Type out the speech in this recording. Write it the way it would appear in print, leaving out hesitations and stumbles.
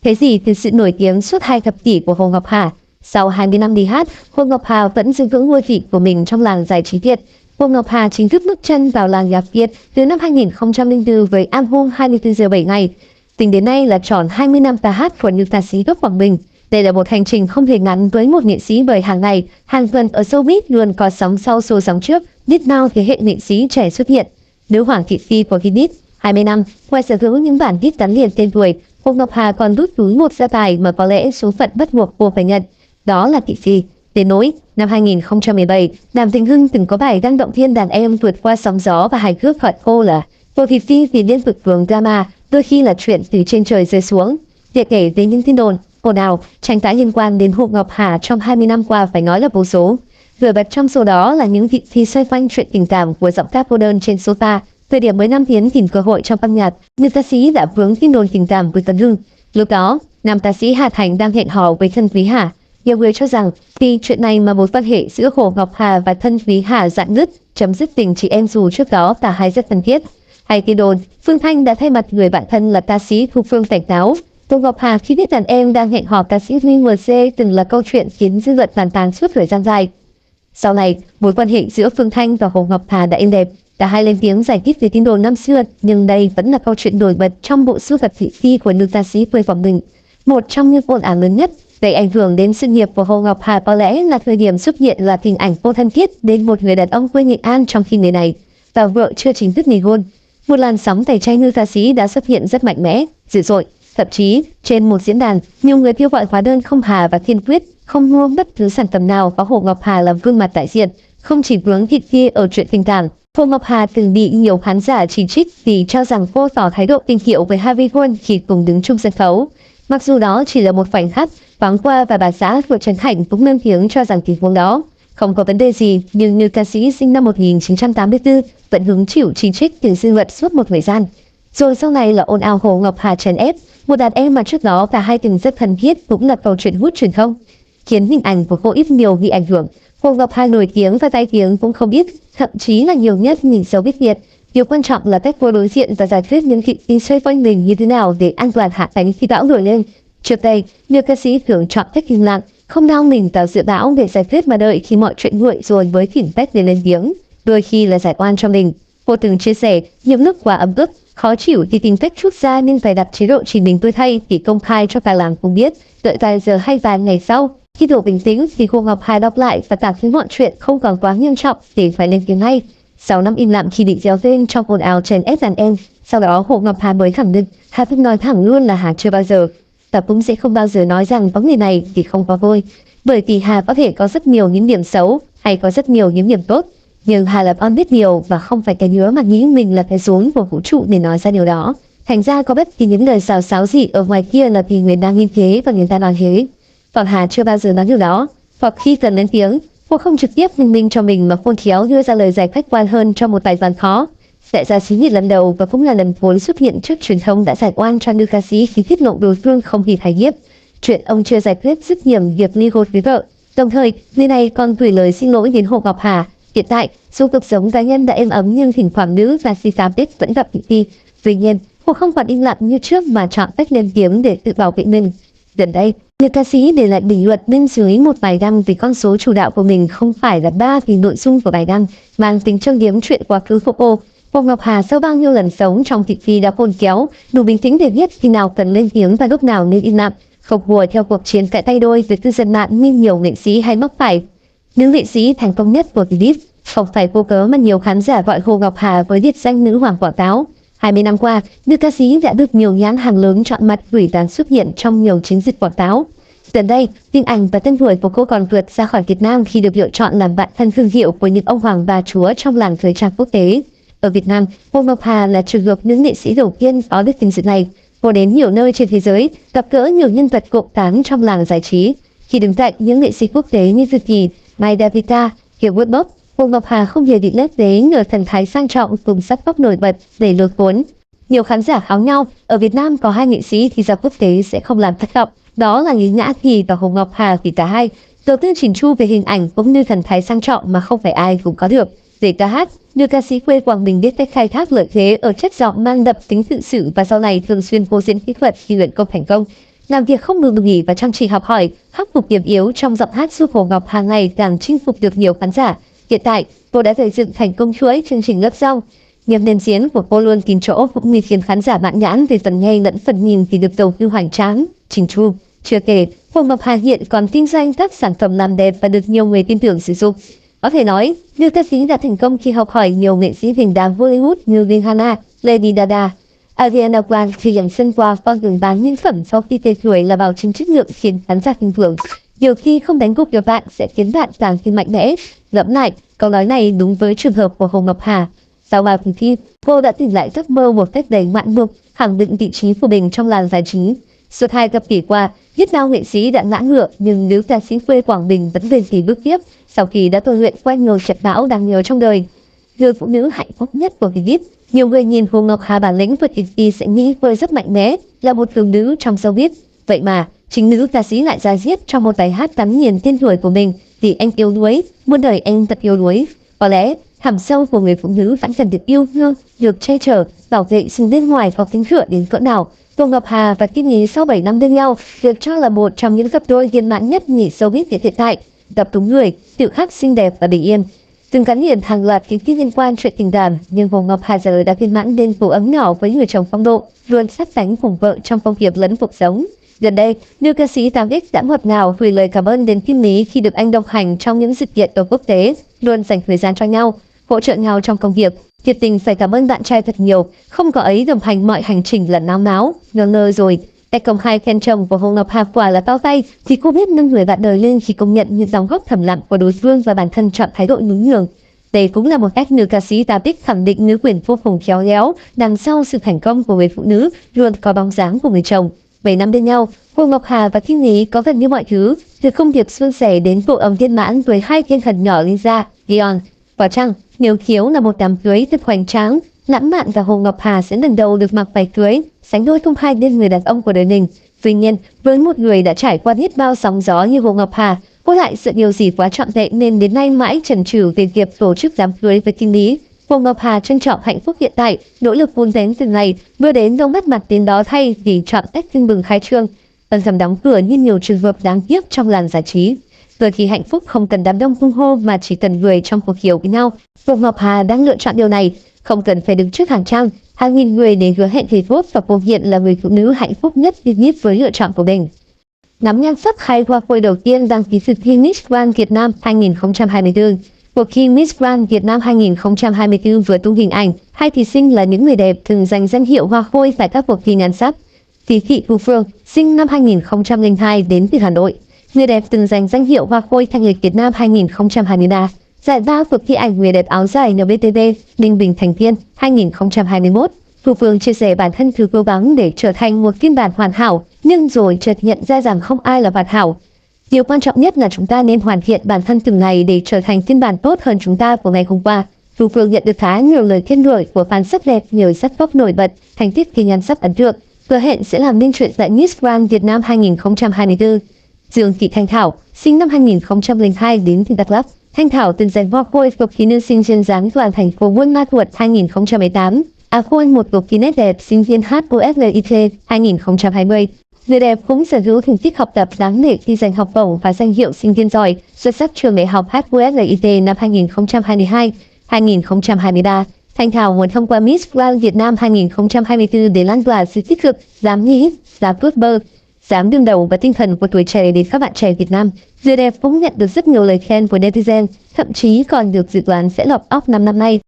Cái gì từ sự nổi tiếng suốt 2 thập kỷ của Hồ Ngọc Hà? Sau 20 năm đi hát, Hồ Ngọc Hà vẫn giữ vững ngôi vị của mình trong làng giải trí Việt. Hồ Ngọc Hà chính thức bước chân vào làng nhạc Việt từ năm 2004 với album 24 giờ 7 ngày. Tính đến nay là tròn 20 năm ca hát của nữ ca sĩ gốc Quảng Bình. Đây là một hành trình không hề ngắn với một nghệ sĩ, bởi hàng ngày, hàng tuần ở showbiz luôn có sóng sau xô sóng trước, biết bao thế hệ nghệ sĩ trẻ xuất hiện. Nữ hoàng thị phi của Guinness 20 năm, ngoài sở hữu những bản hit gắn liền tên tuổi, Hồ Ngọc Hà còn rút túi một gia tài mà có lẽ số phận bắt buộc cô phải nhận, đó là thị phi. Đến nỗi, năm 2017, Đàm Vĩnh Hưng từng có bài đăng động viên đàn em vượt qua sóng gió và hài hước gọi cô là cô thị phi vì liên tục vướng drama, đôi khi là chuyện từ trên trời rơi xuống. Việc kể đến những tin đồn, ồn ào, tranh cãi liên quan đến Hồ Ngọc Hà trong 20 năm qua phải nói là vô số. Nổi bật trong số đó là những thị phi xoay quanh chuyện tình cảm của giọng ca cô đơn trên sofa. Thời điểm mới Nam Tiến tìm cơ hội trong âm nhạc, nữ ca sĩ đã vướng tin đồn tình cảm với Tấn Hưng. Lúc đó, nam ca sĩ Hà Thành đang hẹn hò với thân Quý Hà. Nhiều người cho rằng vì chuyện này mà mối quan hệ giữa Hồ Ngọc Hà và thân Quý Hà rạn nứt, chấm dứt tình chị em, dù trước đó cả hai rất thân thiết. Hay tin đồn, Phương Thanh đã thay mặt người bạn thân là ca sĩ Thu Phương cảnh cáo Hồ Ngọc Hà khi biết đàn em đang hẹn hò ca sĩ Huy MC từng là câu chuyện khiến dư luận bàn tán suốt thời gian dài. Sau này, mối quan hệ giữa Phương Thanh và Hồ Ngọc Hà đã êm đẹp. Cả hai lên tiếng giải thích về tin đồn năm xưa, nhưng đây vẫn là câu chuyện nổi bật trong bộ sưu tập thị phi của nữ ca sĩ quê Quảng Bình. Một trong những ồn ào lớn nhất gây ảnh hưởng đến sự nghiệp của Hồ Ngọc Hà có lẽ là thời điểm xuất hiện là hình ảnh cô thân thiết đến một người đàn ông quê Nghệ An trong khi người này và vợ chưa chính thức ly hôn. Một làn sóng tẩy chay nữ ca sĩ đã xuất hiện rất mạnh mẽ, dữ dội. Thậm chí, trên một diễn đàn, nhiều người kêu gọi hóa đơn không Hà và kiên quyết không mua bất cứ sản phẩm nào có Hồ Ngọc Hà làm gương mặt đại diện. Không chỉ vướng thị phi ở chuyện tình cảm, Hồ Ngọc Hà từng bị nhiều khán giả chỉ trích vì cho rằng cô tỏ thái độ tình hiệu với Harvey Weinstein khi cùng đứng chung sân khấu. Mặc dù đó chỉ là một khoảnh khắc thoáng qua, và bà xã của Trần Hạnh cũng lên tiếng cho rằng tình huống đó không có vấn đề gì, nhưng nữ ca sĩ sinh năm 1984 vẫn hứng chịu chỉ trích từ dư luận suốt một thời gian. Rồi sau này là ồn ào Hồ Ngọc Hà chèn ép một đàn em mà trước đó cả hai từng rất thân thiết, cũng là câu chuyện hút truyền thông, khiến hình ảnh của cô ít nhiều bị ảnh hưởng. Hồ Ngọc Hà nổi tiếng và tai tiếng cũng không biết, thậm chí là nhiều nhất nhìn xấu biết Việt. Điều quan trọng là cách cô đối diện và giải quyết những thị phi xoay quanh mình như thế nào để an toàn hạ cánh khi bão nổi lên. Trước đây, nhiều ca sĩ thường chọn cách im lặng, không đau mình vào dự bão để giải quyết, mà đợi khi mọi chuyện nguội rồi mới tìm cách để lên tiếng, đôi khi là giải oan cho mình. Cô từng chia sẻ, nhiều lúc quá ấm ức, khó chịu thì tìm cách trút ra nên phải đặt chế độ chỉ mình tôi thay thì công khai cho cả làng cùng biết. Đợi vài giờ hay vài ngày sau, khi đủ bình tĩnh thì Hồ Ngọc Hà đọc lại và cảm thấy mọi chuyện không còn quá nghiêm trọng để phải lên tiếng ngay. 6 năm im lặng khi bị déo tên trong ồn ào chèn ép đàn em, sau đó Hồ Ngọc Hà mới khẳng định, Hà cũng nói thẳng luôn là Hà chưa bao giờ, và cũng sẽ không bao giờ nói rằng có người này thì không có tôi. Bởi vì Hà có thể có rất nhiều những điểm xấu hay có rất nhiều những điểm tốt, nhưng Hà là con biết điều và không phải cái đứa mà nghĩ mình là cái rốn của vũ trụ để nói ra điều đó. Thành ra có bất kỳ những lời xào xáo gì ở ngoài kia là vì người ta nghiêm thế và người ta nói thế. Còn Hà chưa bao giờ nói điều đó, hoặc khi cần lên tiếng, cô không trực tiếp minh minh cho mình mà khôn khéo đưa ra lời giải khách quan hơn cho một bài toán khó. Đại gia xí nghiệp lần đầu và cũng là lần cuối xuất hiện trước truyền thông đã giải oan cho nữ ca sĩ khi tiết lộ đối phương không hề hay hiếp. Chuyện ông chưa giải quyết dứt điểm việc ly hôn với vợ. Đồng thời, người này còn gửi lời xin lỗi đến Hồ Ngọc Hà. Hiện tại, dù cuộc sống cá nhân đã êm ấm nhưng thỉnh thoảng nữ và si cam tích vẫn gặp thị phi. Tuy nhiên, cô không còn im lặng như trước mà chọn cách lên tiếng để tự bảo vệ mình. Gần đây, nữ ca sĩ để lại bình luận bên dưới một bài đăng vì con số chủ đạo của mình không phải là 3 vì nội dung của bài đăng mang tính châm biếm chuyện quá khứ của cô. Hồ Ngọc Hà sau bao nhiêu lần sống trong thị phi đã khôn khéo, đủ bình tĩnh để biết khi nào cần lên tiếng và lúc nào nên im lặng, không hùa theo cuộc chiến cãi tay đôi với cư dân mạng như nhiều nghệ sĩ hay mắc phải. Nữ nghệ sĩ thành công nhất của clip không phải vô cớ mà nhiều khán giả gọi Hồ Ngọc Hà với biệt danh nữ hoàng quảng cáo. 20 năm qua, nữ ca sĩ đã được nhiều nhãn hàng lớn chọn mặt gửi tán xuất hiện trong nhiều chiến dịch quảng cáo. Gần đây, hình ảnh và tên tuổi của cô còn vượt ra khỏi Việt Nam khi được lựa chọn làm bạn thân thương hiệu của những ông hoàng bà chúa trong làng thời trang quốc tế. Ở Việt Nam, Hồ Ngọc Hà là trường hợp nữ nghệ sĩ đầu tiên có được vinh dự này. Cô đến nhiều nơi trên thế giới, gặp gỡ nhiều nhân vật cộng tán trong làng giải trí. Khi đứng cạnh những nghệ sĩ quốc tế như Thư Kỳ, Mai Davida, Kiều Woodbuck, Hồ Ngọc Hà không hề bị lép vế nhờ thần thái sang trọng cùng sắc vóc nổi bật để lôi cuốn. Nhiều khán giả kháo nhau, ở Việt Nam có hai nghệ sĩ thì ra quốc tế sẽ không làm thất vọng. Đó là Lý Nhã Kỳ và Hồ Ngọc Hà vì cả hai đầu tư chỉnh chu về hình ảnh cũng như thần thái sang trọng mà không phải ai cũng có được. Về ca hát, nữ ca sĩ quê Quảng Bình biết cách khai thác lợi thế ở chất giọng mang đậm tính tự sự và sau này thường xuyên phô diễn kỹ thuật khi luyện công thành công. Làm việc không ngừng nghỉ và chăm chỉ học hỏi, khắc phục điểm yếu trong giọng hát giúp Hồ Ngọc Hà ngày càng chinh phục được nhiều khán giả. Hiện tại, cô đã gây dựng thành công chuỗi chương trình Lớp Rau. Niềm nền diễn của cô luôn kín chỗ cũng như khiến khán giả mãn nhãn về phần nghe lẫn phần nhìn thì được đầu tư hoành tráng, chỉnh chu. Chưa kể, Hồ Ngọc Hà hiện còn kinh doanh các sản phẩm làm đẹp và được nhiều người tin tưởng sử dụng. Có thể nói, nữ ca sĩ đã thành công khi học hỏi nhiều nghệ sĩ đình đám Bollywood như Rihanna, Lady Gaga, Ariana Grande khi dần sân qua con đường bán những phẩm sau khi tên tuổi là bảo chứng chất lượng khiến khán giả tin tưởng. Nhiều khi không đánh gục được bạn sẽ khiến bạn càng thêm mạnh mẽ. Ngẫm lại, câu nói này đúng với trường hợp của Hồ Ngọc Hà. Sau 3 phần thi, cô đã tìm lại giấc mơ một cách đầy mãn mục, khẳng định vị trí của mình trong làng giải trí. Suốt 2 thập kỷ qua, biết bao nghệ sĩ đã ngã ngựa nhưng nữ ca sĩ quê Quảng Bình vẫn bền bỉ bước tiếp sau khi đã tôi luyện qua nhiều trận bão đáng nhớ trong đời. Người phụ nữ hạnh phúc nhất của Vbiz. Nhiều người nhìn Hồ Ngọc Hà bản lĩnh vượt đi sẽ nghĩ cô rất mạnh mẽ, là một phụ nữ trong showbiz. Vậy mà, chính nữ ca sĩ lại ra diết trong một bài hát gắn liền tên tuổi của mình, Vì Anh Yêu Đuối, muôn đời anh thật yêu đuối. Có lẽ, hàm sâu của người phụ nữ vẫn cần được yêu thương, được che chở, bảo vệ sự bên ngoài có tính khựa đến cỡ nào. Hồ Ngọc Hà và Kim Nhí sau 7 năm bên nhau, được cho là một trong những cặp đôi viên mãn nhất nhỉ showbiz hiện tại. Gặp đúng người, tự khắc xinh đẹp và bình yên. Từng gắn liền hàng loạt kiến thức liên quan chuyện tình cảm, nhưng Hồ Ngọc Hà giờ đã viên mãn đến tổ ấm nhỏ với người chồng phong độ, luôn sát cánh cùng vợ trong công việc lẫn cuộc sống. Gần đây, nữ ca sĩ 8X đã ngọt ngào gửi lời cảm ơn đến Kim Lý khi được anh đồng hành trong những sự kiện ở quốc tế, luôn dành thời gian cho nhau, hỗ trợ nhau trong công việc. Thiệt tình phải cảm ơn bạn trai thật nhiều, không có ấy đồng hành mọi hành trình là nao náo, ngơ rồi. Tại công khai khen chồng của Hồ Ngọc Hà quả là to tay, thì cô biết nâng người bạn đời lên khi công nhận những đóng góp thầm lặng của đối phương và bản thân chọn thái độ nhún nhường. Đây cũng là một cách nữ ca sĩ 8X khẳng định nữ quyền vô cùng khéo léo, đằng sau sự thành công của người phụ nữ luôn có bóng dáng của người chồng. 7 năm bên nhau, Hồ Ngọc Hà và Kim Lý có gần như mọi thứ, từ công việc suôn sẻ đến tổ ấm viên mãn với 2 thiên thần nhỏ Lisa, Dion. Phải chăng, nếu khiếu là một đám cưới thật hoành tráng, Lãng Mạn và Hồ Ngọc Hà sẽ lần đầu được mặc váy cưới, sánh đôi công khai bên người đàn ông của đời mình. Tuy nhiên, với một người đã trải qua biết bao sóng gió như Hồ Ngọc Hà, cô lại sợ điều gì quá trọn vẹn nên đến nay mãi chần chừ về việc tổ chức đám cưới với Kim Lý. Hồ Ngọc Hà trân trọng hạnh phúc hiện tại, nỗ lực vun vén từng ngày, vừa đến đâu mất mặt đến đó thay vì chọn cách tưng bừng khai trương, ân dầm đóng cửa như nhiều trường hợp đáng tiếc trong làng giải trí. Rồi thì hạnh phúc không cần đám đông tung hô mà chỉ cần người trong cuộc hiểu với nhau. Hồ Ngọc Hà đang lựa chọn điều này, không cần phải đứng trước hàng trăm, hàng nghìn người để hứa hẹn thì tốt và cô hiện là người phụ nữ hạnh phúc nhất nhất với lựa chọn của mình. Nắm nhan sắc hay hoa khôi đầu tiên đăng ký dự thi Miss Grand Việt Nam 2024. Cuộc thi Miss Grand Việt Nam 2024 vừa tung hình ảnh, 2 thí sinh là những người đẹp từng giành danh hiệu hoa khôi tại các cuộc thi nhan sắc. Thí thị Thu Phương, sinh năm 2002 đến từ Hà Nội. Người đẹp từng giành danh hiệu hoa khôi thanh lịch Việt Nam 2023. Giải ba cuộc thi ảnh người đẹp áo dài NBTV, Ninh Bình Thành Tiên 2021. Thu Phương chia sẻ bản thân thử cố gắng để trở thành một phiên bản hoàn hảo, nhưng rồi chợt nhận ra rằng không ai là hoàn hảo. Điều quan trọng nhất là chúng ta nên hoàn thiện bản thân từng ngày để trở thành phiên bản tốt hơn chúng ta của ngày hôm qua. Thu Phương nhận được khá nhiều lời khen ngợi của fan rất đẹp, nhiều sắc vóc nổi bật, thành tích thì nhan sắc ấn tượng, hứa hẹn sẽ làm nên chuyện tại Miss Grand Việt Nam 2024. Dương Thị Thanh Thảo, sinh năm 2002 đến từ Đắk Lắk. Thanh Thảo từng giành hoa khôi cuộc thi nữ sinh duyên dáng toàn thành phố Buôn Ma Thuột 2018. Khôi một cuộc thi nét đẹp sinh viên HUSLIT 2020. Người đẹp cũng sở hữu thành tích học tập đáng nể khi giành học bổng và danh hiệu sinh viên giỏi xuất sắc trường đại học HUSLIT năm 2022, 2023. Thanh Thảo muốn thông qua Miss Grand Việt Nam 2024 để lan tỏa sự tích cực, dám nghĩ, dám ước mơ, dám đương đầu và tinh thần của tuổi trẻ đến các bạn trẻ Việt Nam. Người đẹp cũng nhận được rất nhiều lời khen của netizen, thậm chí còn được dự đoán sẽ lọt top 5 năm nay.